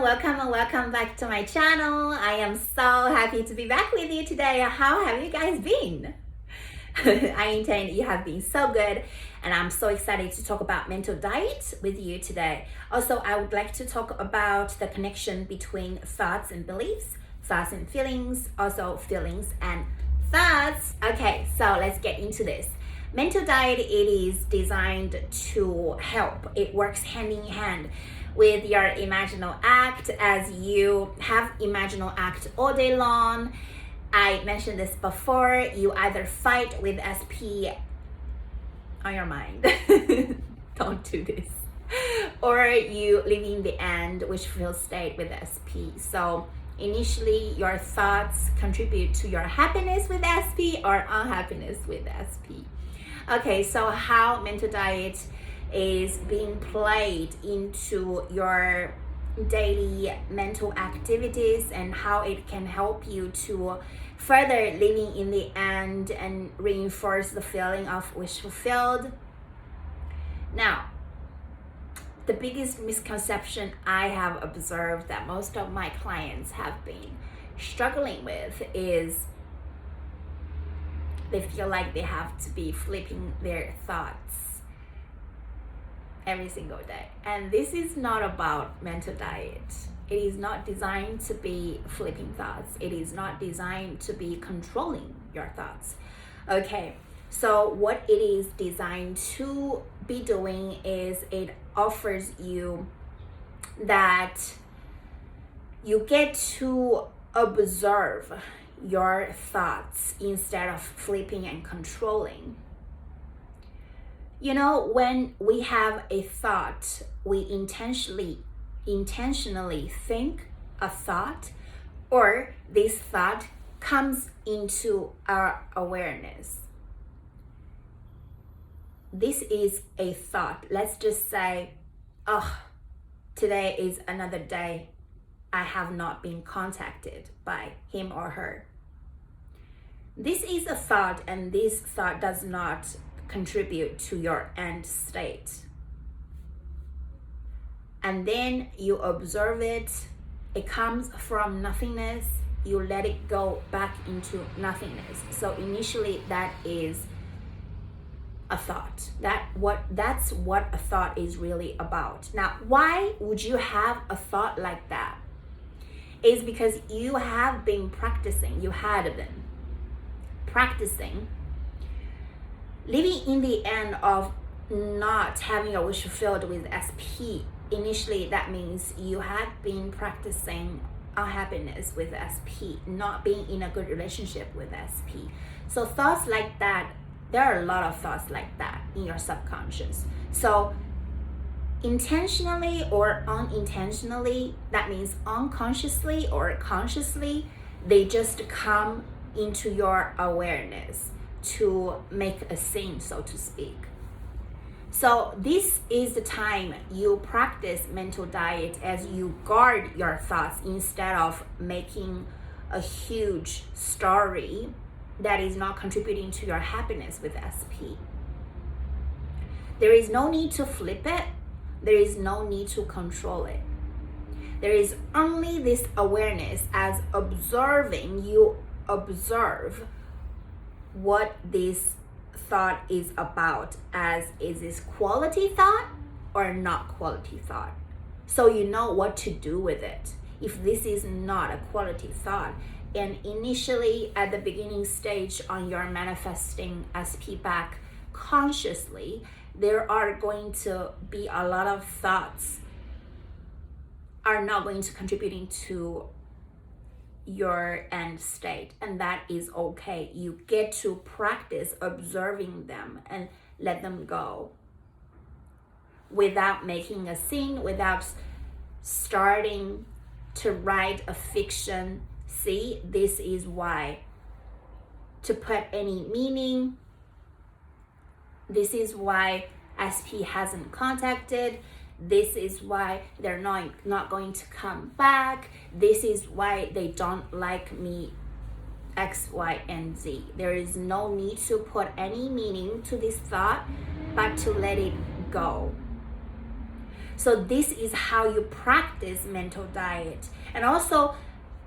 and welcome back to my channel. I am so happy to be back with you today. How have you guys been? I intend you have been so good, and I'm so excited to talk about mental diet with you today. Also, I would like to talk about the connection between thoughts and beliefs, thoughts and feelings, also feelings and thoughts. Okay, so let's get into this. Mental diet, it is designed to help. It works hand in hand with your imaginal act. As you have imaginal act all day long, I mentioned this before, you either fight with SP on your mind, don't do this, or you live in the end, which feels state with SP. So initially your thoughts contribute to your happiness with SP or unhappiness with SP. Okay, so how mental diet is being played into your daily mental activities and how it can help you to further living in the end and reinforce the feeling of wish fulfilled. Now, the biggest misconception I have observed that most of my clients have been struggling with is they feel like they have to be flipping their thoughts every single day. And this is not about mental diet. It is not designed to be flipping thoughts. It is not designed to be controlling your thoughts. Okay, so what it is designed to be doing is it offers you that you get to observe your thoughts instead of flipping and controlling. You know, when we have a thought, we intentionally think a thought, or this thought comes into our awareness. This is a thought. Let's just say, oh, today is another day I have not been contacted by him or her. This is a thought, and this thought does not contribute to your end state. And then you observe it. It comes from nothingness. You let it go back into nothingness. So initially that is a thought. That's what a thought is really about. Now, why would you have a thought like that? Is because you have been practicing, you had been practicing living in the end of not having your wish fulfilled with SP. Initially, that means you had been practicing unhappiness with SP, not being in a good relationship with SP. So thoughts like that, there are a lot of thoughts like that in your subconscious. So intentionally or unintentionally, that means unconsciously or consciously, they just come into your awareness to make a scene, so to speak. So this is the time you practice mental diet, as you guard your thoughts instead of making a huge story that is not contributing to your happiness with SP. There is no need to flip it. There is no need to control it. There is only this awareness as observing. You observe what this thought is about, as is this quality thought or not quality thought. So you know what to do with it if this is not a quality thought. And initially at the beginning stage on your manifesting SP back consciously, there are going to be a lot of thoughts are not going to contributing to your end state, and that is okay. You get to practice observing them and let them go without making a scene, without starting to write a fiction. See, this is why, to put any meaning, this is why SP hasn't contacted. This is why they're not going to come back. This is why they don't like me, X, Y, and Z. There is no need to put any meaning to this thought, but to let it go. So this is how you practice mental diet. And also,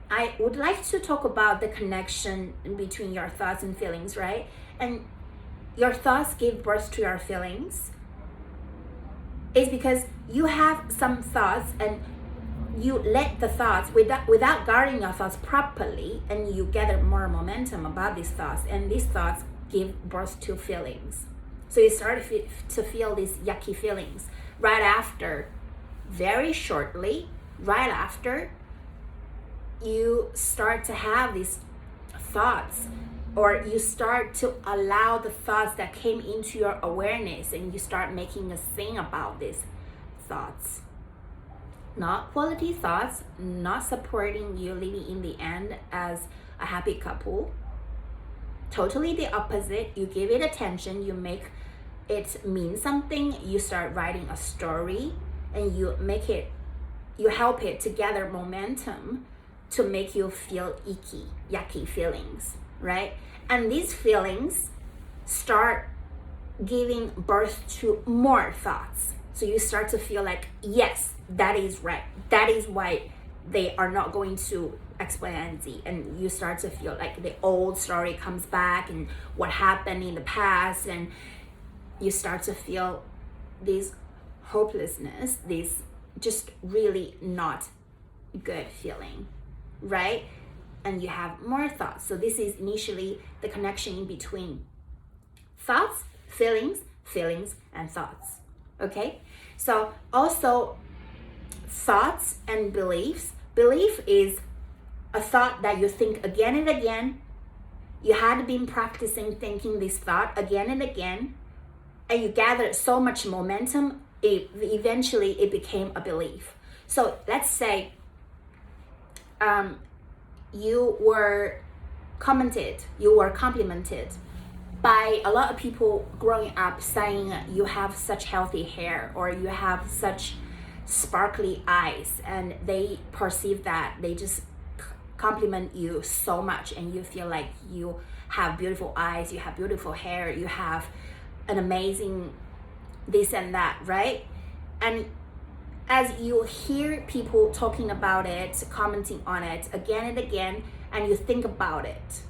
I would like to talk about the connection between your thoughts and feelings, right? And your thoughts give birth to your feelings. It's because you have some thoughts and you let the thoughts without guarding your thoughts properly, and you gather more momentum about these thoughts, and these thoughts give birth to feelings. So you start to feel these yucky feelings right after, very shortly, right after you start to have these thoughts, or you start to allow the thoughts that came into your awareness, and you start making a thing about these thoughts. Not quality thoughts, not supporting you living in the end as a happy couple. Totally the opposite. You give it attention, you make it mean something, you start writing a story, and you help it to gather momentum to make you feel icky, yucky feelings, right? And these feelings start giving birth to more thoughts. So you start to feel like, yes, that is right. That is why they are not going to X, Y, and Z. And you start to feel like the old story comes back and what happened in the past. And you start to feel this hopelessness, this just really not good feeling, right? And you have more thoughts. So this is initially the connection in between thoughts, feelings, and thoughts. Okay, so also thoughts and beliefs. Belief is a thought that you think again and again. You had been practicing thinking this thought again and again, and you gathered so much momentum, eventually it became a belief. So let's say you were complimented by a lot of people growing up, saying you have such healthy hair, or you have such sparkly eyes, and they perceive that, they just compliment you so much, and you feel like you have beautiful eyes, you have beautiful hair, you have an amazing this and that, right? And as you hear people talking about it, commenting on it again and again, and you think about it,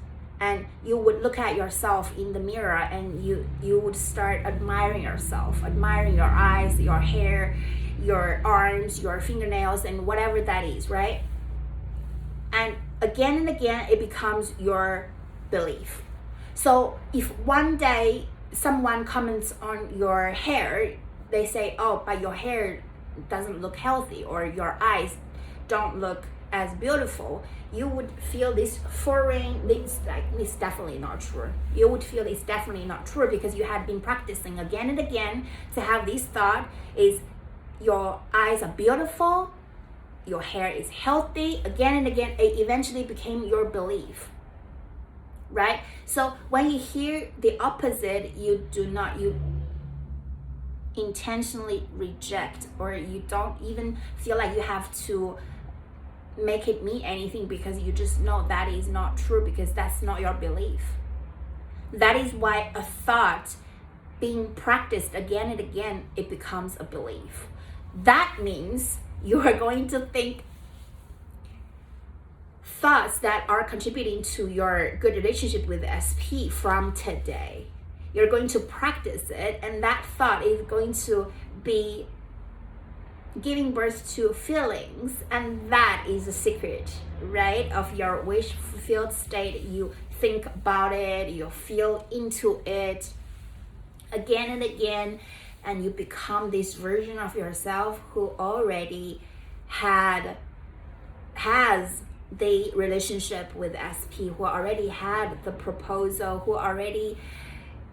and you would look at yourself in the mirror, and you would start admiring yourself, admiring your eyes, your hair, your arms, your fingernails, and whatever that is, right? And again, it becomes your belief. So if one day someone comments on your hair, they say, oh, but your hair doesn't look healthy, or your eyes don't look as beautiful, you would feel this foreign, this like, it's definitely not true. You would feel it's definitely not true, because you had been practicing again and again to have this thought is your eyes are beautiful, your hair is healthy, again and again. It eventually became your belief, right? So when you hear the opposite, you intentionally reject, or you don't even feel like you have to make it mean anything, because you just know that is not true, because that's not your belief. That is why a thought being practiced again and again, it becomes a belief. That means you are going to think thoughts that are contributing to your good relationship with SP from today. You're going to practice it, and that thought is going to be giving birth to feelings, and that is the secret, right, of your wish fulfilled state. You think about it, you feel into it again and again, and you become this version of yourself who already has the relationship with SP, who already had the proposal, who already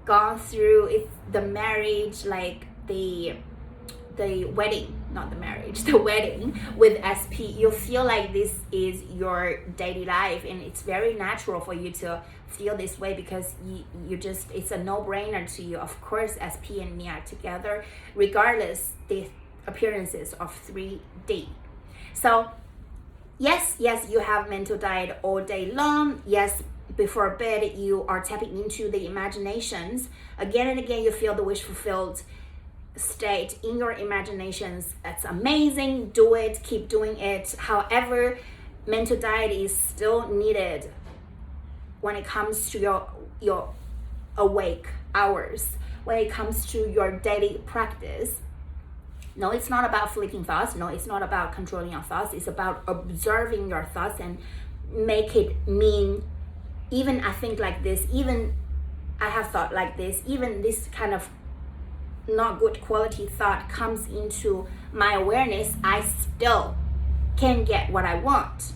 gone through the marriage, like the wedding, not the marriage, the wedding with SP. You feel like this is your daily life, and it's very natural for you to feel this way, because you just, it's a no-brainer to you. Of course, SP and me are together, regardless the appearances of 3D. So yes, you have mental diet all day long. Yes, before bed, you are tapping into the imaginations. Again and again, you feel the wish fulfilled state in your imaginations. That's amazing. Do it, keep doing it. However, mental diet is still needed when it comes to your awake hours, when it comes to your daily practice. No, it's not about flipping thoughts. No, it's not about controlling your thoughts. It's about observing your thoughts and make it mean, even I think like this, even I have thought like this, even this kind of not good quality thought comes into my awareness, I still can get what I want.